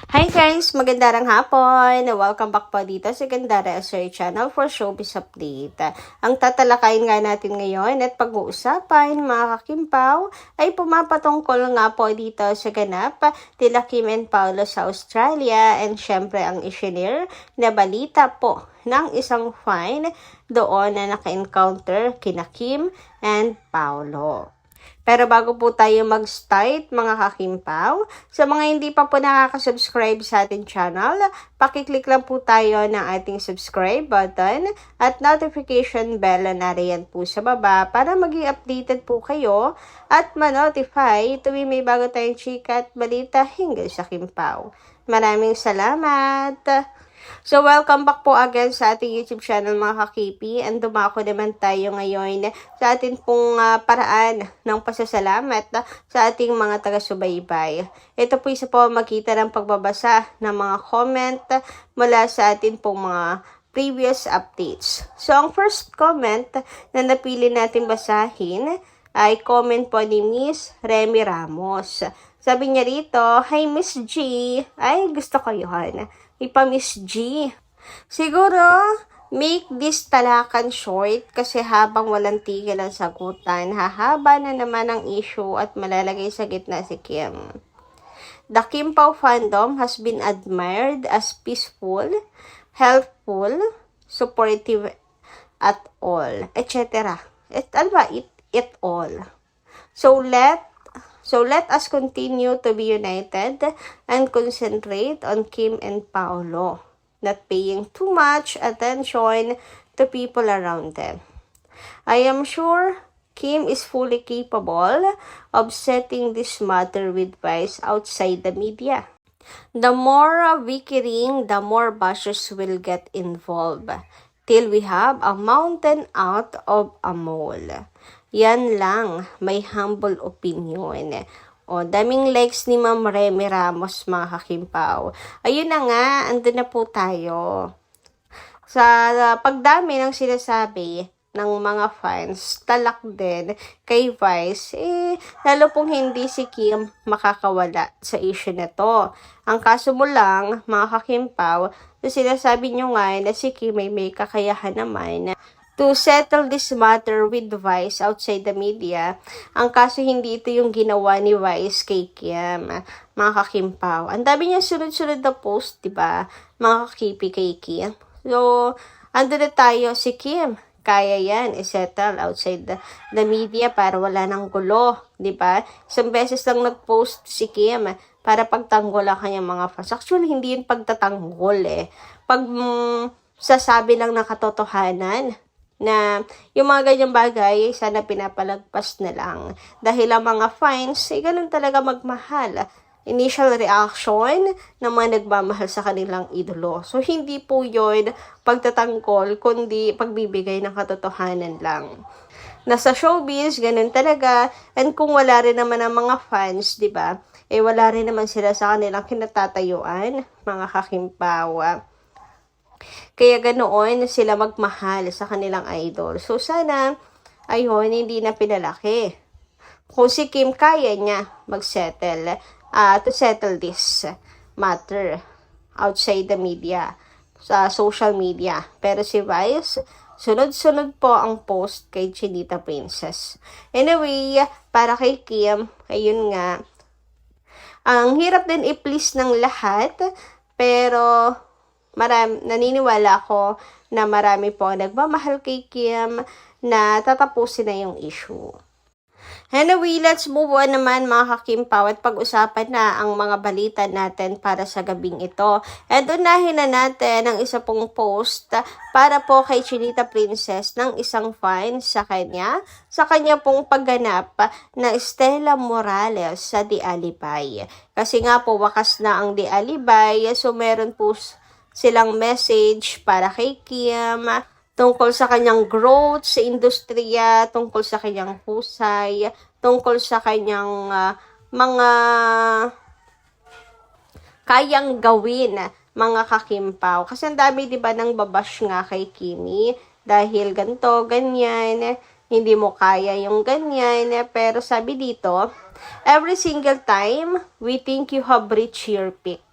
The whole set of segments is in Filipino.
Hi guys! Magandang hapon! Welcome back po dito sa Gandara SR Channel for Showbiz Update. Ang tatalakayin nga natin ngayon at pag-uusapan mga kakimpaw ay pumapatungkol nga po dito sa ganap tila Kim and Paolo sa Australia and syempre ang isinare na balita po ng isang fan doon na naka-encounter kina Kim and Paolo. Pero bago po tayo mag-start mga kakimpaw, sa mga hindi pa po nakaka-subscribe sa ating channel, pakiclick lang po tayo ng ating subscribe button at notification bell na riyan po sa baba para maging updated po kayo at ma-notify tuwing may bago tayong chika at balita hinggil sa Kimpaw. Maraming salamat! So, welcome back po again sa ating YouTube channel mga kakipi and dumako naman tayo ngayon sa ating pong paraan ng pasasalamat sa ating mga taga-subaybay. Ito po isa po makita ng pagbabasa ng mga comment mula sa ating pong mga previous updates. So, ang first comment na napili natin basahin ay comment po ni Miss Remy Ramos. Sabi niya rito, "Hi Miss G, ay gusto ko yun. Miss G. Siguro, make this talakan short kasi habang walang tigil ang sagutan, hahaba na naman ang issue at malalagay sa gitna si Kim. The Kim Pao fandom has been admired as peaceful, helpful, supportive at all, etc. It all. So let us continue to be united and concentrate on Kim and Paolo, not paying too much attention to people around them. I am sure Kim is fully capable of setting this matter with Vice outside the media. The more wickering, the more bashers will get involved, till we have a mountain out of a mole. Yan lang, may humble opinion." O, daming likes ni Ma'am Remy Ramos mga kakimpaw. Ayun na nga, andun na po tayo. Sa pagdami ng sinasabi ng mga fans, talak din kay Vice, lalo pong hindi si Kim makakawala sa issue na to. Ang kaso mo lang, mga kakimpaw, sinasabi nyo nga na si Kim may kakayahan naman to settle this matter with Vice outside the media. Ang kaso hindi ito yung ginawa ni Vice kay Kim, mga kakimpaw. Ang dami niya sunod-sunod na post, diba? Mga kakipi kay Kim. So, ando na tayo si Kim. Kaya yan, i-settle outside the media para wala nang gulo, diba? Isang beses lang nag-post si Kim para pagtanggol ang kanyang mga fans. Actually, hindi yun pagtatanggol Pag sasabi lang ng katotohanan, na yung mga ganyang bagay, sana pinapalagpas na lang. Dahil ang mga fans, ganun talaga magmahal. Initial reaction ng mga nagmamahal sa kanilang idolo. So, hindi po yun pagtatanggol, kundi pagbibigay ng katotohanan lang. Nasa showbiz, ganun talaga. And kung wala rin naman ang mga fans, di ba? Wala rin naman sila sa kanilang kinatatayuan, mga kakimpawa. Kaya ganoon sila magmahal sa kanilang idol. So, sana, ayun, hindi na pinalaki. Kung si Kim kaya niya mag-settle, to settle this matter outside the media, sa social media. Pero si Vice, sunod-sunod po ang post kay Chinita Princess. Anyway, para kay Kim, ayun nga, ang hirap din i-please ng lahat, pero naniniwala ako na marami po nagmamahal kay Kim na tatapusin na yung issue. Anyway, let's move on naman mga kakimpaw at pag-usapan na ang mga balita natin para sa gabing ito. And unahin na natin ang isa pong post para po kay Chinita Princess ng isang fan sa kanya pong pagganap na Stella Morales sa The Alibay. Kasi nga po wakas na ang The Alibay, so meron po silang message para kay Kim tungkol sa kanyang growth sa industriya, tungkol sa kanyang husay, tungkol sa kanyang mga kayang gawin, mga kakimpaw. Kasi ang dami diba nang babash nga kay Kimi dahil ganto, ganyan, hindi mo kaya yung ganyan. Pero sabi dito, every single time we think you have reached your peak,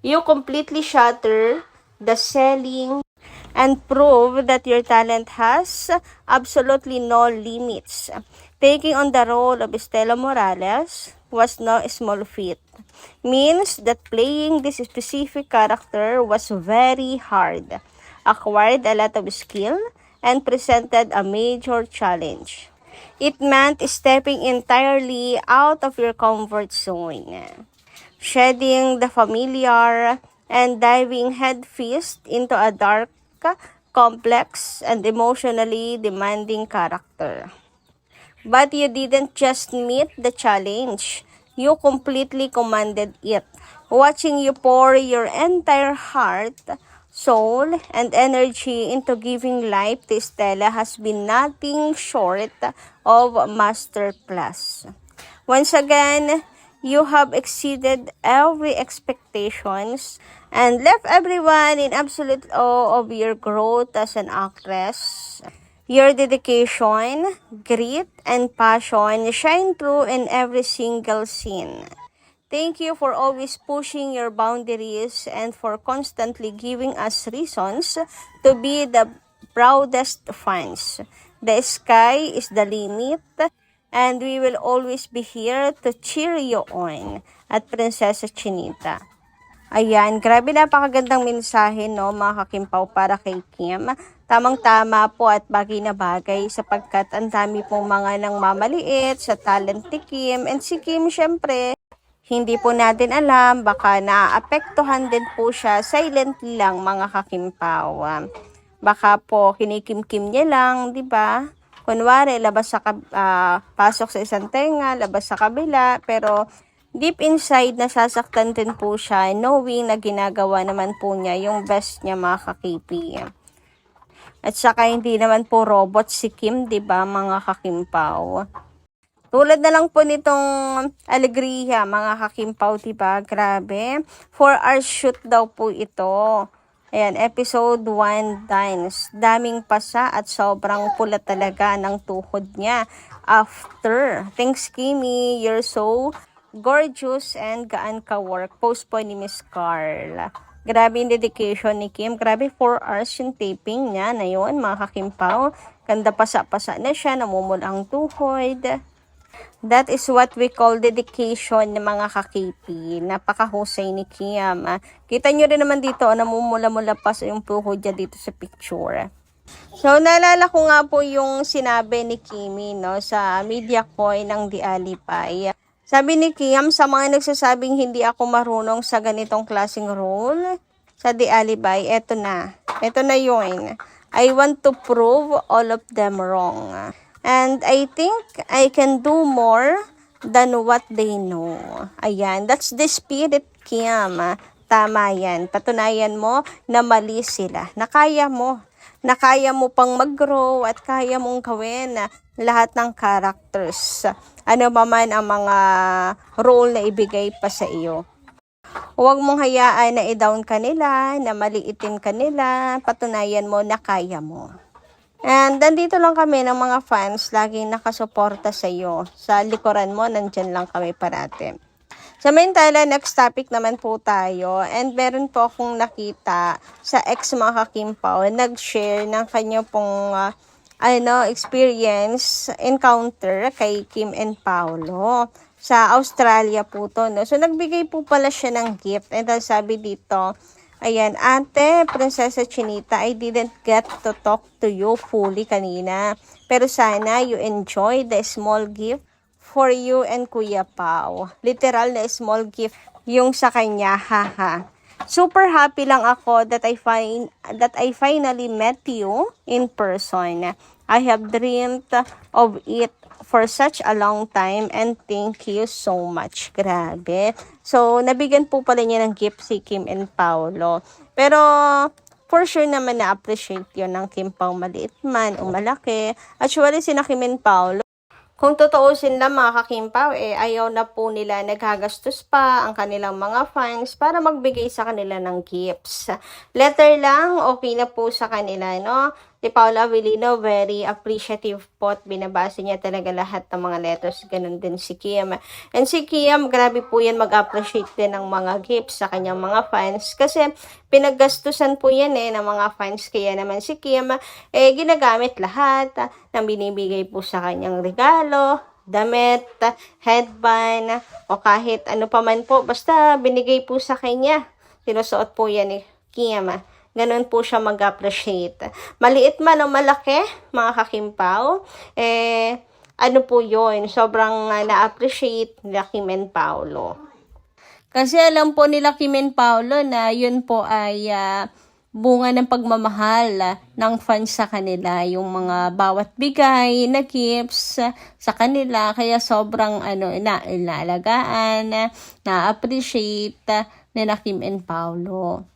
You completely shatter the ceiling and prove that your talent has absolutely no limits. Taking on the role of Estela Morales was no small feat. Means that playing this specific character was very hard, acquired a lot of skill, and presented a major challenge. It meant stepping entirely out of your comfort zone, shedding the familiar, and diving headfirst into a dark, complex, and emotionally demanding character. But you didn't just meet the challenge, you completely commanded it. Watching you pour your entire heart, soul, and energy into giving life to Stella has been nothing short of masterclass. Once again, you have exceeded every expectations and left everyone in absolute awe of your growth as an actress. Your dedication, grit, and passion shine through in every single scene. Thank you for always pushing your boundaries and for constantly giving us reasons to be the proudest fans. The sky is the limit, and we will always be here to cheer you on at Prinsesa Chinita. Ayan, grabe napakagandang mensahe no mga kakimpaw para kay Kim. Tamang-tama po at bagay na bagay sapagkat ang dami pong mga nang mamaliit sa talent ni Kim. And si Kim syempre, hindi po natin alam, baka naapektuhan din po siya silently lang mga kakimpaw. Baka po kinikim-kim niya lang, di ba? Kunwari, pasok sa isang tenga, labas sa kabila, pero deep inside, nasasaktan din po siya, knowing na ginagawa naman po niya yung best niya mga kakipi. At saka hindi naman po robot si Kim, di ba mga kakimpaw? Tulad na lang po nitong Alegria, mga kakimpaw, di ba? Grabe. 4 hours shoot daw po ito. Ayan, episode 1 dines. Daming pasa at sobrang pula talaga ng tuhod niya. After. Thanks, Kimi. You're so gorgeous and gaan ka work. Post po ni Miss Carl. Grabe yung dedication ni Kim. Grabe 4 hours yung taping niya na yun, mga kakimpaw. Ganda pasa-pasa na siya, namumula ang tuhod. That is what we call dedication ng mga kakipi. Napakahusay ni Kim. Kita nyo rin naman dito, namumula-mula pa sa yung tuhod niya dito sa picture. So, naalala ko nga po yung sinabi ni Kimi no, sa media coin ng The Alipay. Sabi ni Kim, sa mga nagsasabing hindi ako marunong sa ganitong klaseng role sa The Alibay, eto na. Eto na yun. I want to prove all of them wrong. And I think I can do more than what they know. Ayan, that's the spirit, Kim. Tama yan. Patunayan mo na mali sila. Na kaya mo pang mag-grow at kaya mong gawin lahat ng characters. Ano ba man ang mga role na ibigay pa sa iyo. Huwag mong hayaan na i-down ka nila, na maliitin ka nila, patunayan mo na kaya mo. And nandito lang kami ng mga fans, laging nakasuporta sa iyo. Sa likuran mo, nandyan lang kami parati. Sa Mintala, next topic naman po tayo. And meron po akong nakita sa ex mga kakimpaw, nag-share ng kanya pong experience, encounter kay Kim and Paolo. Sa Australia po to, no? So, nagbigay po pala siya ng gift. And sabi dito, ayan, Ate, Prinsesa Chinita, I didn't get to talk to you fully kanina. Pero sana you enjoy the small gift for you and Kuya Pao. Literal na small gift yung sa kanya, haha. Super happy lang ako that I finally met you in person. I have dreamed of it for such a long time and thank you so much. Grabe. So, nabigyan po pala niya ng gift si Kim and Paolo. Pero, for sure naman na-appreciate yun ng Kim Pao, maliit man o malaki. Actually, sina Kim and Paolo, kung totoosin lang mga kakimpaw, ayaw na po nila naghagastos pa ang kanilang mga fans para magbigay sa kanila ng gifts. Letter lang, okay na po sa kanila, no? Si Paolo Avellino, very appreciative po at binabasa niya talaga lahat ng mga letters. Ganun din si Kim. And si Kim, grabe po yan mag-appreciate din ng mga gifts sa kanyang mga fans. Kasi pinaggastusan po yan ng mga fans. Kaya naman si Kim, ginagamit lahat ng binibigay po sa kanyang regalo, damit, headband, o kahit ano pa man po. Basta binigay po sa kanya. Sinusuot po yan ni Kim. Ganun po siya mag-appreciate. Maliit man o malaki, mga kakimpaw, ano po yun, sobrang na-appreciate nila Kim and Paolo. Kasi alam po nila Kim and Paolo na yun po ay bunga ng pagmamahal ng fans sa kanila, yung mga bawat bigay na gifts sa kanila, kaya sobrang inaalagaan, na-appreciate nila Kim and Paolo.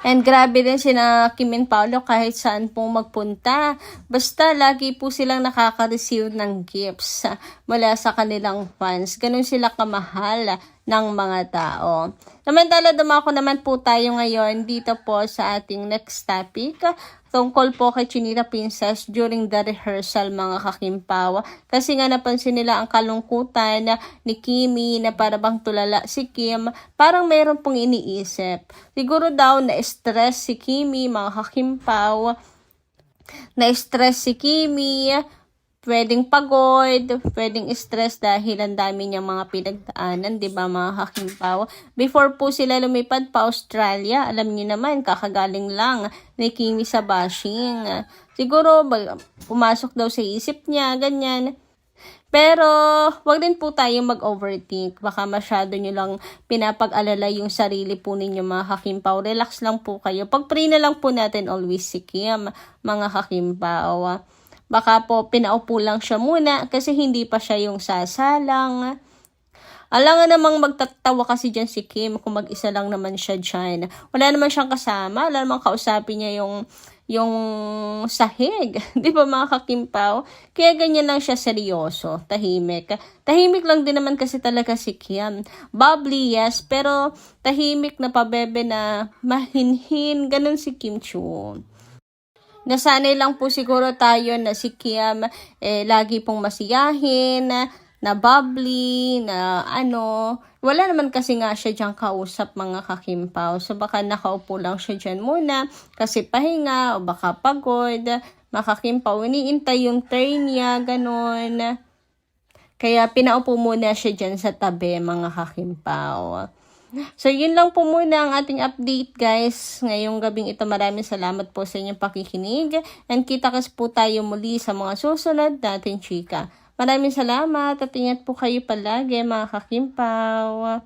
And grabe din sina Kim and Paolo kahit saan pong magpunta. Basta lagi po silang nakaka-receive ng gifts mula sa kanilang fans. Ganun sila kamahal ng mga tao. Samantala, dumako naman po tayo ngayon dito po sa ating next topic. Tungkol po kay Chinita Princess during the rehearsal, mga kakimpaw. Kasi nga napansin nila ang kalungkutan ni Kimi na parang tulala si Kim. Parang mayroon pong iniisip. Siguro daw na-stress si Kimi, mga kakimpaw. Na-stress si Kimi. Pwedeng pagod, pwedeng stress dahil ang dami niyang mga pinagdaanan, di ba mga kakimpaw? Before po sila lumipad pa Australia, alam niyo naman, kakagaling lang ni Kimi sa bashing. Siguro, pumasok daw sa isip niya, ganyan. Pero, wag din po tayong mag-overthink. Baka masyado nyo lang pinapag-alala yung sarili po ninyo, mga kakimpaw. Relax lang po kayo. Pag-pray na lang po natin always si Kim, mga kakimpaw. Baka po pinaupo lang siya muna kasi hindi pa siya yung sasalang. Alangan namang magtatawa kasi dyan si Kim kung mag-isa lang naman siya dyan. Wala naman siyang kasama. Wala namang kausapin niya yung sahig. Di ba mga kakimpaw? Kaya ganyan lang siya seryoso. Tahimik. Tahimik lang din naman kasi talaga si Kim. Bubbly, yes. Pero tahimik na pabebe na mahinhin. Ganun si Kim Chiu. Nasanay lang po siguro tayo na si Kim lagi pong masiyahin, na bubbly, na wala naman kasi nga siya dyan kausap, mga kakimpaw. So baka nakaupo lang siya dyan muna kasi pahinga o baka pagod. Mga kakimpaw, iniintay yung turn niya, ganun. Kaya pinaupo muna siya dyan sa tabi, mga kakimpaw. So, yun lang po muna ang ating update, guys. Ngayong gabing ito, maraming salamat po sa inyong pakikinig. And kita-kits po tayo muli sa mga susunod natin, chika. Maraming salamat at ingat po kayo palagi, mga kakimpaw.